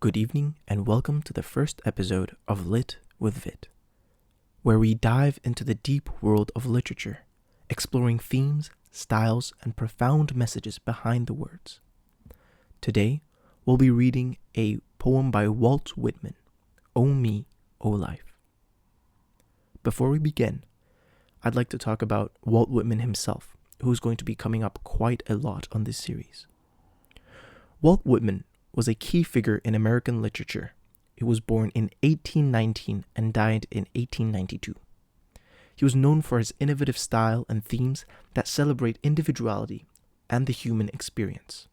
Good evening and welcome to the first episode of Lit with Vit, where we dive into the deep world of literature, exploring themes, styles, and profound messages behind the words. Today, we'll be reading a poem by Walt Whitman, O Me, O Life. Before we begin, I'd like to talk about Walt Whitman himself, who's going to be coming up quite a lot on this series. Walt Whitman was a key figure in American literature. He was born in 1819 and died in 1892. He was known for his innovative style and themes that celebrate individuality and the human experience.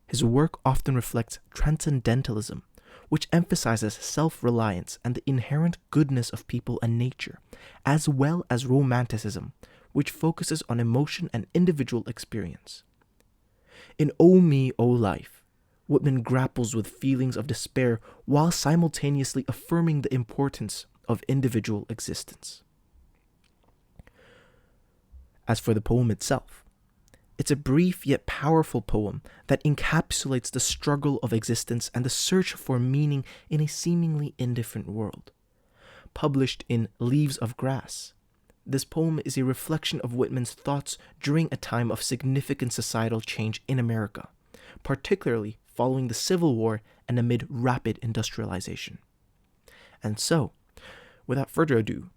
His work often reflects Transcendentalism, which emphasizes self-reliance and the inherent goodness of people and nature, as well as Romanticism, which focuses on emotion and individual experience. In O Me, O Life, Whitman grapples with feelings of despair while simultaneously affirming the importance of individual existence. As for the poem itself, it's a brief yet powerful poem that encapsulates the struggle of existence and the search for meaning in a seemingly indifferent world. Published in Leaves of Grass, this poem is a reflection of Whitman's thoughts during a time of significant societal change in America, particularly following the Civil War and amid rapid industrialization. And so, without further ado,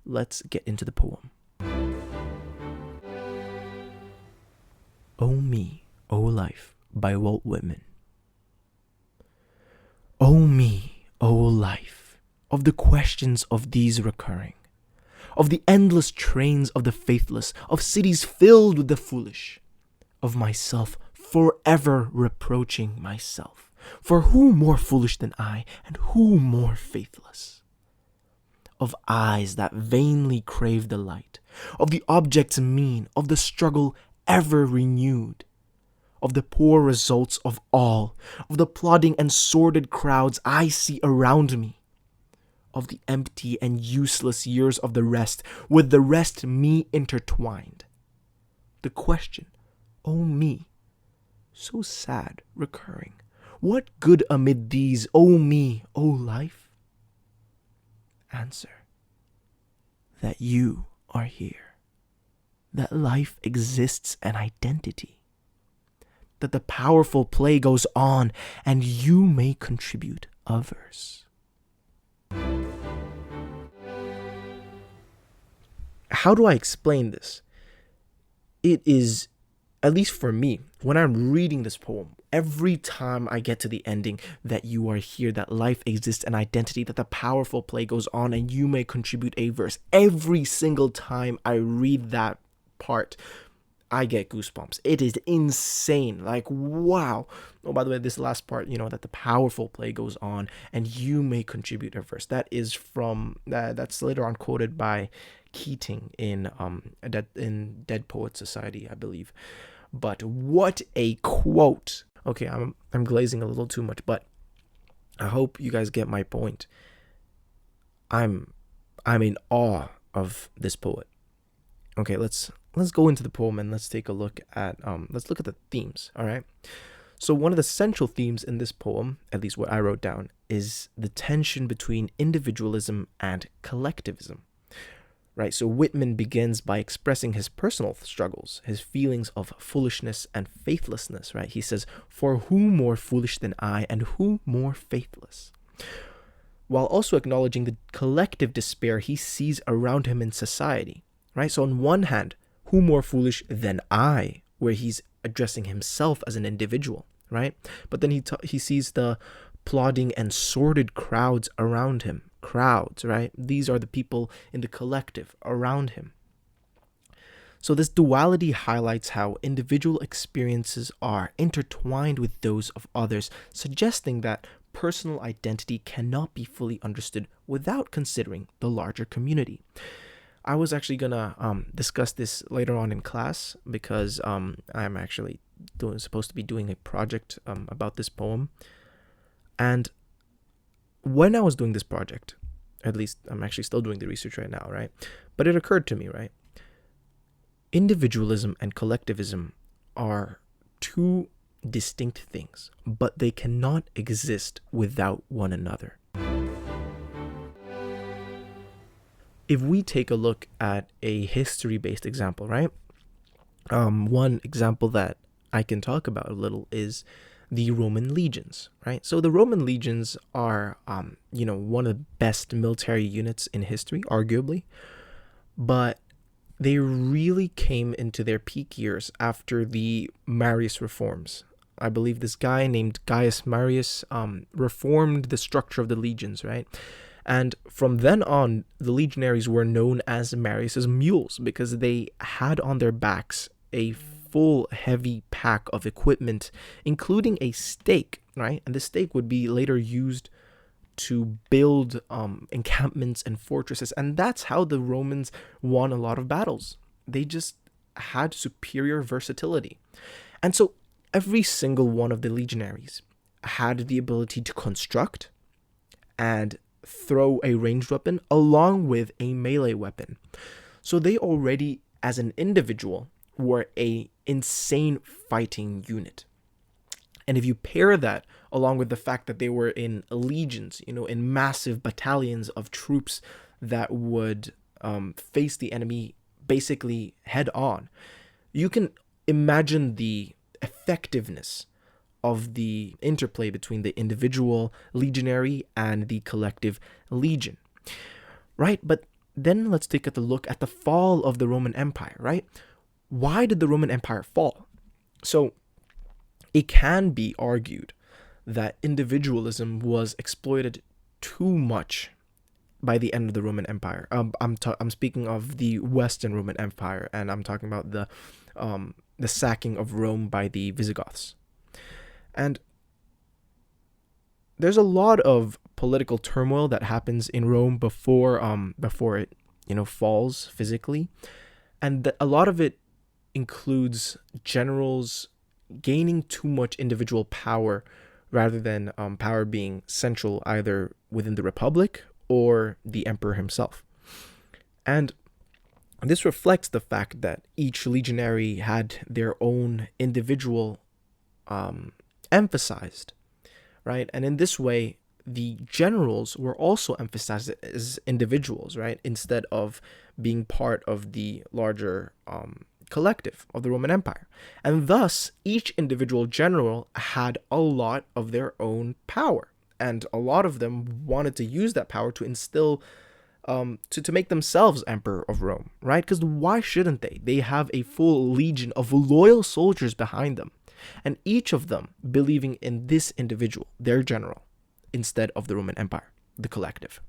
let's get into the poem. O Me, O Life by Walt Whitman. O me, O life, of the questions of these recurring, of the endless trains of the faithless, of cities filled with the foolish, of myself forever reproaching myself. For who more foolish than I, and who more faithless? Of eyes that vainly crave the light, of the objects mean, of the struggle ever renewed, of the poor results of all, of the plodding and sordid crowds I see around me, of the empty and useless years of the rest, with the rest me intertwined. The question, O me, so sad, recurring, what good amid these, O me, O life? Answer, that you are here, that life exists an identity, that the powerful play goes on, and you may contribute a verse. How do I explain this? It is, at least for me, when I'm reading this poem, every time I get to the ending, that you are here, that life exists an identity, that the powerful play goes on, and you may contribute a verse. Every single time I read that part, I get goosebumps. It is insane. Like, wow. Oh, by the way, this last part, that the powerful play goes on, and you may contribute a verse. That is from, that's later on quoted by Keating in Dead Poets Society, I believe. But what a quote. Okay, I'm glazing a little too much, but I hope you guys get my point. I'm in awe of this poet. Okay, let's go into the poem and let's take a look at the themes, all right? So one of the central themes in this poem, at least what I wrote down, is the tension between individualism and collectivism. Right, so Whitman begins by expressing his personal struggles, his feelings of foolishness and faithlessness, right? He says, for who more foolish than I, and who more faithless? While also acknowledging the collective despair he sees around him in society, right? So on one hand, who more foolish than I, where he's addressing himself as an individual, right? But then he sees the plodding and sordid crowds around him. Crowds, right? These are the people in the collective around him. So this duality highlights how individual experiences are intertwined with those of others, suggesting that personal identity cannot be fully understood without considering the larger community. I was actually gonna discuss this later on in class because I'm actually supposed to be doing a project about this poem. And when I was doing this project, at least I'm actually still doing the research right now, right? But it occurred to me, right? Individualism and collectivism are two distinct things, but they cannot exist without one another. If we take a look at a history-based example, right? One example that I can talk about a little is the Roman legions, right? So the Roman legions are, one of the best military units in history, arguably, but they really came into their peak years after the Marius reforms. I believe this guy named Gaius Marius reformed the structure of the legions, right? And from then on, the legionaries were known as Marius's mules because they had on their backs a full heavy pack of equipment, including a stake, right? And the stake would be later used to build encampments and fortresses. And that's how the Romans won a lot of battles. They just had superior versatility. And so every single one of the legionaries had the ability to construct and throw a ranged weapon along with a melee weapon. So they already, as an individual, were a insane fighting unit. And if you pair that along with the fact that they were in legions, in massive battalions of troops that would face the enemy basically head on, you can imagine the effectiveness of the interplay between the individual legionary and the collective legion, right? But then let's take a look at the fall of the Roman Empire, right? Why did the Roman Empire fall? So it can be argued that individualism was exploited too much by the end of the Roman Empire. I'm speaking of the Western Roman Empire, and I'm talking about the sacking of Rome by the Visigoths. And there's a lot of political turmoil that happens in Rome before it falls physically, and a lot of it includes generals gaining too much individual power rather than power being central either within the Republic or the emperor himself. And this reflects the fact that each legionary had their own individual emphasized, right? And in this way, the generals were also emphasized as individuals, right? Instead of being part of the larger collective of the Roman Empire. And thus, each individual general had a lot of their own power. And a lot of them wanted to use that power to instill, to make themselves emperor of Rome, right? Because why shouldn't they? They have a full legion of loyal soldiers behind them. And each of them believing in this individual, their general, instead of the Roman Empire, the collective.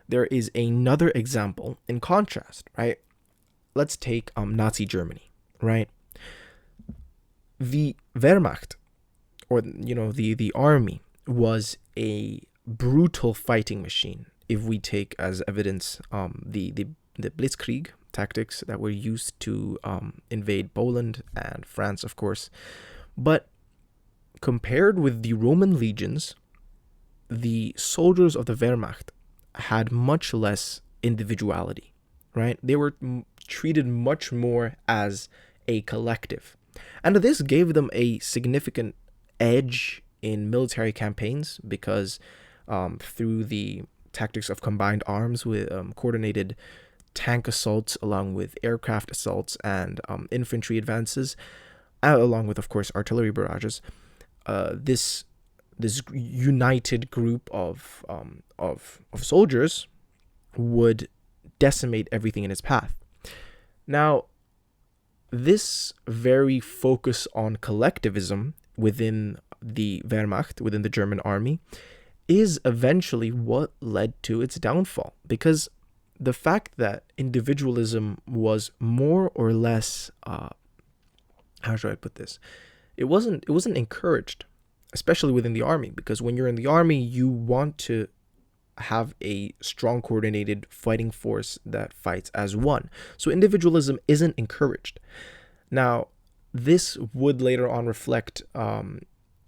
There is another example in contrast, right? Let's take Nazi Germany, right? The Wehrmacht, or the army, was a brutal fighting machine. If we take as evidence the Blitzkrieg tactics that were used to invade Poland and France, of course. But compared with the Roman legions, the soldiers of the Wehrmacht had much less individuality, right? They were treated much more as a collective. And this gave them a significant edge in military campaigns because through the tactics of combined arms with coordinated tank assaults along with aircraft assaults and infantry advances, along with, of course, artillery barrages, this united group of soldiers would decimate everything in its path. Now, this very focus on collectivism within the Wehrmacht, within the German army, is eventually what led to its downfall, because the fact that individualism was more or less, how should I put this? It wasn't encouraged, especially within the army, because when you're in the army, you want to have a strong coordinated fighting force that fights as one. So individualism isn't encouraged. Now, this would later on reflect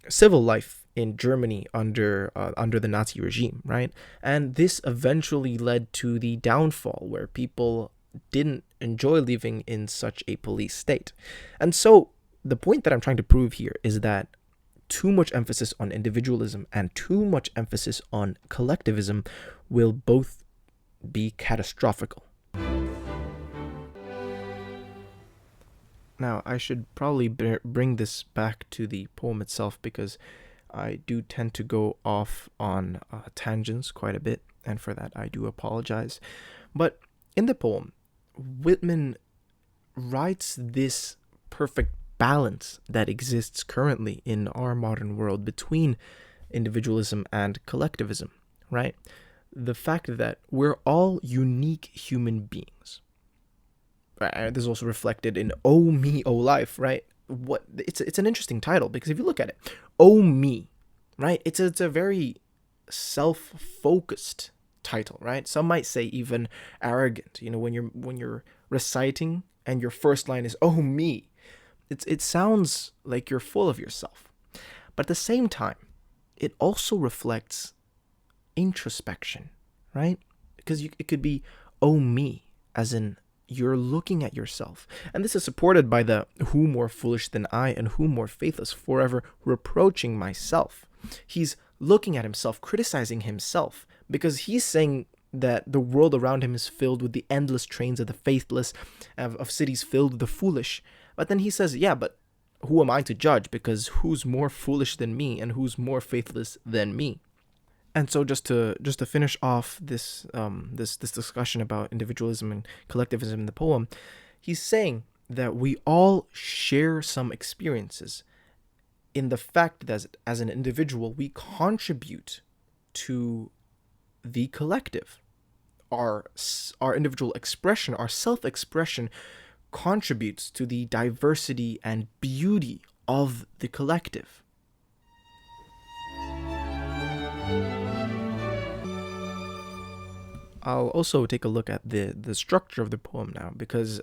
civil life in Germany under the Nazi regime, right? And this eventually led to the downfall, where people didn't enjoy living in such a police state. And so the point that I'm trying to prove here is that too much emphasis on individualism and too much emphasis on collectivism will both be catastrophic. Now, I should probably bring this back to the poem itself, because I do tend to go off on tangents quite a bit, and for that I do apologize. But in the poem, Whitman writes this perfect balance that exists currently in our modern world between individualism and collectivism, right? The fact that we're all unique human beings. This is also reflected in "Oh Me, Oh Life," right? It's an interesting title, because if you look at it, "Oh Me," right? It's a very self-focused title, right? Some might say even arrogant. When you're reciting and your first line is "Oh me," it sounds like you're full of yourself. But at the same time, it also reflects introspection, right? Because it could be "Oh me," as in you're looking at yourself. And this is supported by the "who more foolish than I, and who more faithless, forever reproaching myself." He's looking at himself, criticizing himself, because he's saying that the world around him is filled with the endless trains of the faithless, of cities filled with the foolish. But then he says, yeah, but who am I to judge? Because who's more foolish than me, and who's more faithless than me? And so just to finish off this discussion about individualism and collectivism in the poem, he's saying that we all share some experiences in the fact that as an individual, we contribute to the collective. Our individual expression, our self-expression, contributes to the diversity and beauty of the collective. I'll also take a look at the structure of the poem now, because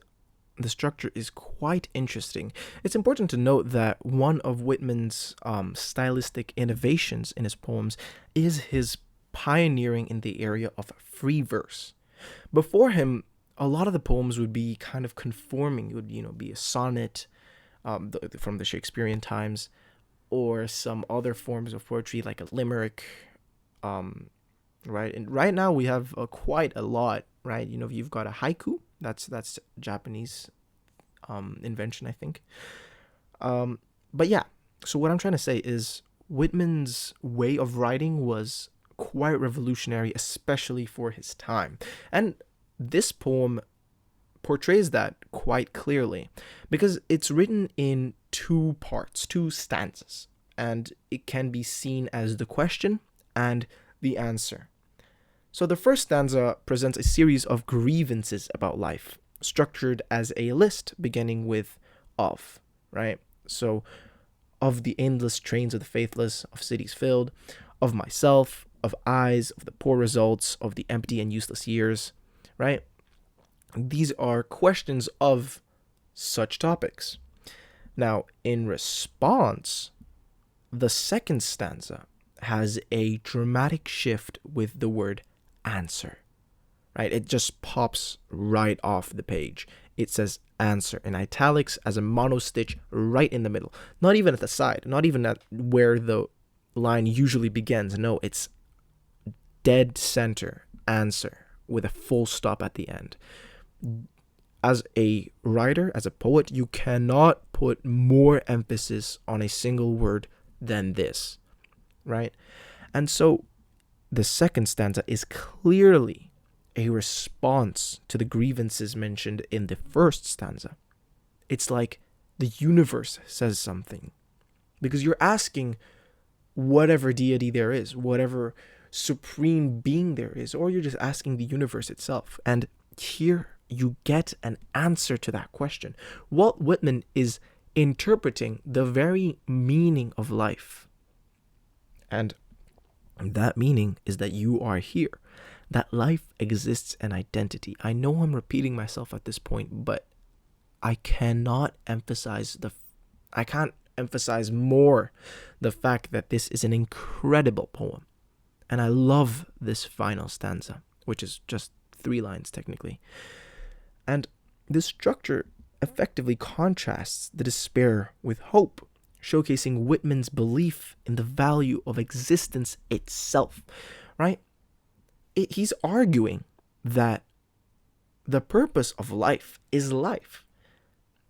the structure is quite interesting. It's important to note that one of Whitman's stylistic innovations in his poems is his pioneering in the area of free verse. Before him, a lot of the poems would be kind of conforming. It would, be a sonnet from the Shakespearean times, or some other forms of poetry like a limerick, right? And right now we have quite a lot, right? You've got a haiku. That's Japanese invention, I think. But yeah, so what I'm trying to say is Whitman's way of writing was quite revolutionary, especially for his time. And this poem portrays that quite clearly, because it's written in two parts, two stanzas, and it can be seen as the question and the answer. So the first stanza presents a series of grievances about life, structured as a list beginning with "of," right? So, of the endless trains of the faithless, of cities filled, of myself, of eyes, of the poor results, of the empty and useless years, right? These are questions of such topics. Now, in response, the second stanza has a dramatic shift with the word "answer," right? It just pops right off the page. It says "answer" in italics as a monostitch right in the middle. Not even at the side, not even at where the line usually begins. No, it's dead center, "answer," with a full stop at the end. As a writer, as a poet, you cannot put more emphasis on a single word than this, right? And so the second stanza is clearly a response to the grievances mentioned in the first stanza. It's like the universe says something, because you're asking whatever deity there is, whatever supreme being there is, or you're just asking the universe itself. And here you get an answer to that question. Walt Whitman is interpreting the very meaning of life. And that meaning is that you are here, that life exists an identity. I know I'm repeating myself at this point, but I can't emphasize more the fact that this is an incredible poem. And I love this final stanza, which is just 3 lines technically. And this structure effectively contrasts the despair with hope, showcasing Whitman's belief in the value of existence itself, right? He's arguing that the purpose of life is life,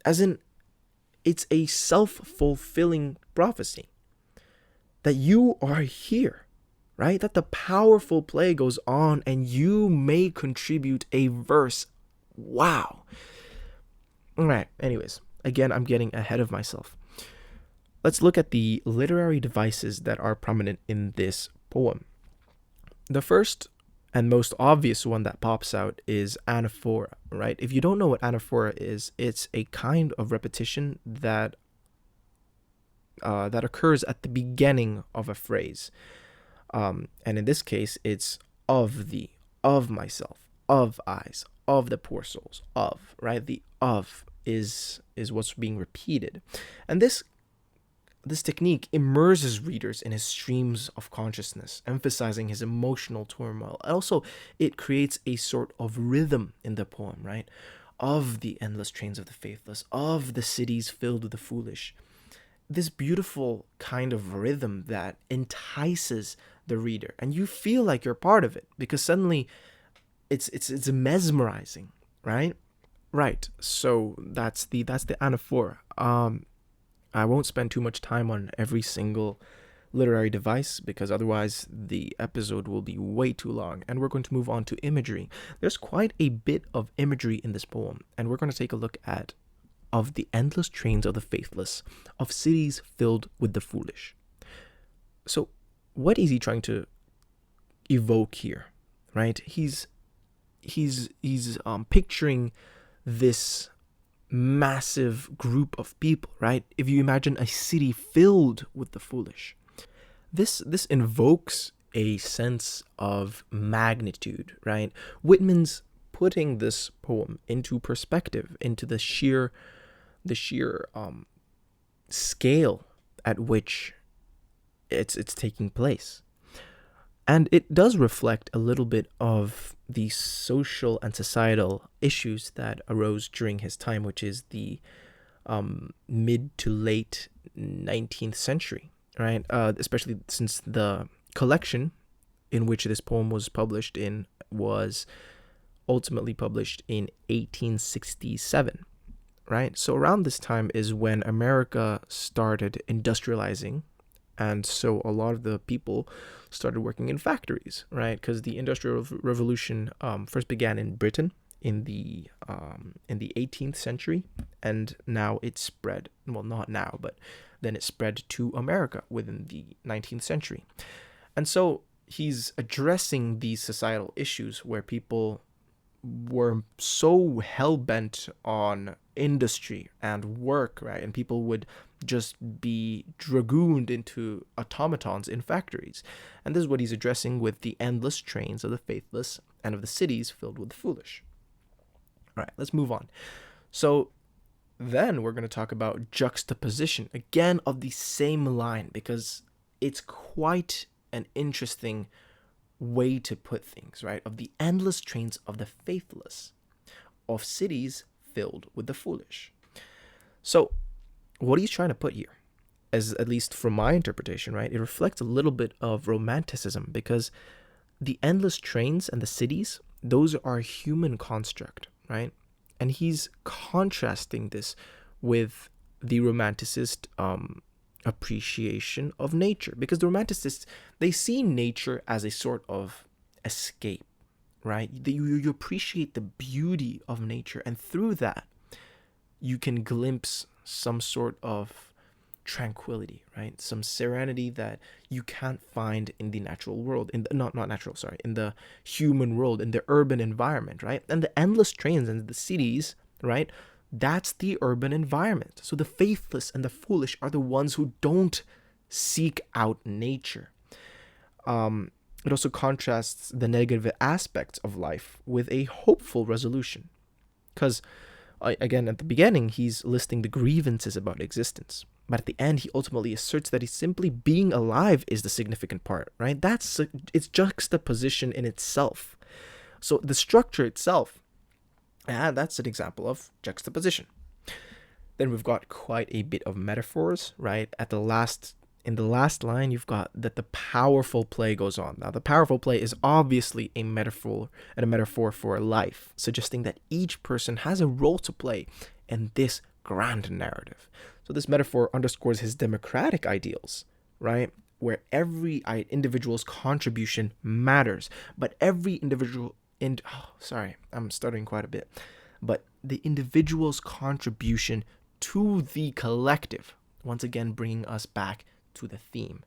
as in it's a self-fulfilling prophecy that you are here, right? That the powerful play goes on and you may contribute a verse. Wow. All right, anyways, again, I'm getting ahead of myself. Let's look at the literary devices that are prominent in this poem. The first and most obvious one that pops out is anaphora, right? If you don't know what anaphora is, it's a kind of repetition that occurs at the beginning of a phrase. And in this case, it's of thee, of myself, of eyes, of the poor souls, of, right? The of is what's being repeated. And this technique immerses readers in his streams of consciousness, emphasizing his emotional turmoil. Also, it creates a sort of rhythm in the poem, right? Of the endless trains of the faithless, of the cities filled with the foolish. This beautiful kind of rhythm that entices the reader, and you feel like you're part of it because suddenly it's mesmerizing, right? Right. So that's the anaphora. I won't spend too much time on every single literary device because otherwise the episode will be way too long, and we're going to move on to imagery. There's quite a bit of imagery in this poem, and we're going to take a look at of the endless trains of the faithless, of cities filled with the foolish. So what is he trying to evoke here, right? He's picturing this massive group of people, right? If you imagine a city filled with the foolish, this invokes a sense of magnitude, right? Whitman's putting this poem into perspective, into the sheer scale at which it's taking place. And it does reflect a little bit of the social and societal issues that arose during his time, which is the mid to late 19th century, right? Especially since the collection in which this poem was published in was ultimately published in 1867, right? So around this time is when America started industrializing. And so a lot of the people started working in factories, right? Because the Industrial Revolution first began in Britain in the 18th century, and now it spread. Well, not now, but then it spread to America within the 19th century. And so he's addressing these societal issues where people were so hell-bent on industry and work, right? And people would just be dragooned into automatons in factories. And this is what he's addressing with the endless trains of the faithless and of the cities filled with the foolish. All right, let's move on. So then we're going to talk about juxtaposition, again, of the same line, because it's quite an interesting way to put things, right? Of the endless trains of the faithless, of cities filled with the foolish. So what he's trying to put here, as at least from my interpretation, right, it reflects a little bit of romanticism, because the endless trains and the cities, those are a human construct, right? And he's contrasting this with the romanticist appreciation of nature, because the romanticists, they see nature as a sort of escape, right? You appreciate the beauty of nature, and through that you can glimpse some sort of tranquility, right? Some serenity that you can't find in the natural world, in the human world, in the urban environment, right? And the endless trains and the cities, right? That's the urban environment. So the faithless and the foolish are the ones who don't seek out nature. It also contrasts the negative aspects of life with a hopeful resolution. Because, again, at the beginning, he's listing the grievances about existence. But at the end, he ultimately asserts that simply being alive is the significant part, right? It's juxtaposition in itself. So the structure itself, that's an example of juxtaposition. Then we've got quite a bit of metaphors, right? In the last line, you've got that the powerful play goes on. Now, the powerful play is obviously a metaphor for life, suggesting that each person has a role to play in this grand narrative. So this metaphor underscores his democratic ideals, right? Where every individual's contribution matters, but every individual I'm stuttering quite a bit. But the individual's contribution to the collective, once again bringing us back to the theme.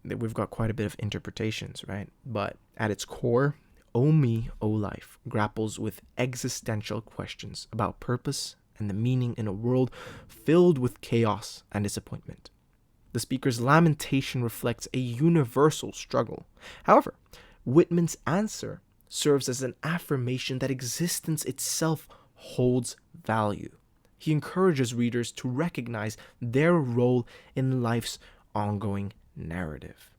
We've got quite a bit of interpretations, right? But at its core, O Me, O Life grapples with existential questions about purpose and the meaning in a world filled with chaos and disappointment. The speaker's lamentation reflects a universal struggle. However, Whitman's answer serves as an affirmation that existence itself holds value. He encourages readers to recognize their role in life's ongoing narrative.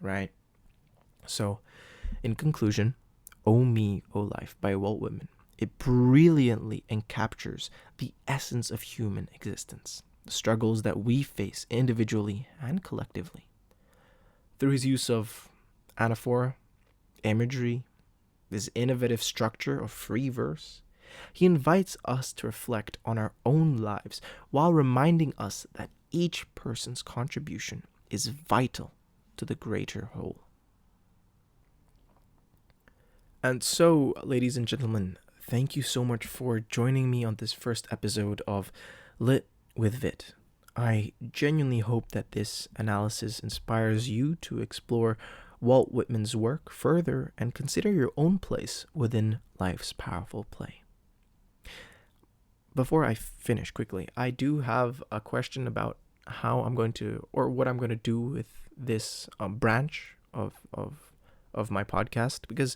Right? So, in conclusion, O Me, O Life by Walt Whitman, it brilliantly captures the essence of human existence, the struggles that we face individually and collectively. Through his use of anaphora, imagery, this innovative structure of free verse, he invites us to reflect on our own lives while reminding us that each person's contribution is vital to the greater whole. And so, ladies and gentlemen, thank you so much for joining me on this first episode of Lit with Vit. I genuinely hope that this analysis inspires you to explore Walt Whitman's work further and consider your own place within life's powerful play. Before I finish quickly, I do have a question about how I'm going to, or what I'm going to do with this branch of my podcast, because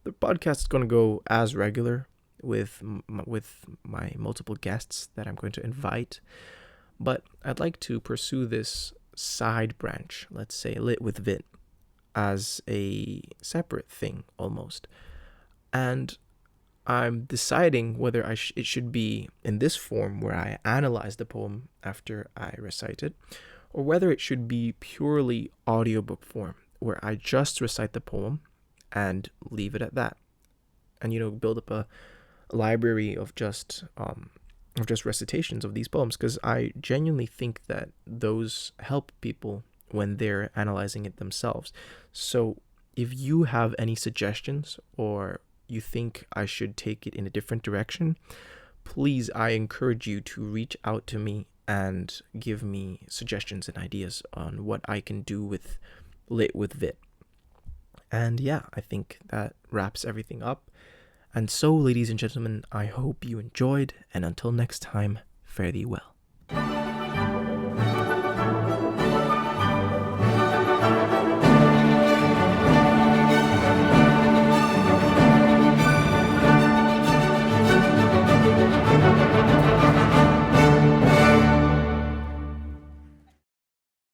the podcast is going to go as regular with my multiple guests that I'm going to invite, but I'd like to pursue this side branch, let's say Lit with Vit, as a separate thing almost. And I'm deciding whether it should be in this form where I analyze the poem after I recite it, or whether it should be purely audiobook form where I just recite the poem and leave it at that, and build up a library of just recitations of these poems, because I genuinely think that those help people when they're analyzing it themselves. So if you have any suggestions or you think I should take it in a different direction, please, I encourage you to reach out to me and give me suggestions and ideas on what I can do with Lit with Vit. And yeah, I think that wraps everything up. And so, ladies and gentlemen, I hope you enjoyed, and until next time, fare thee well.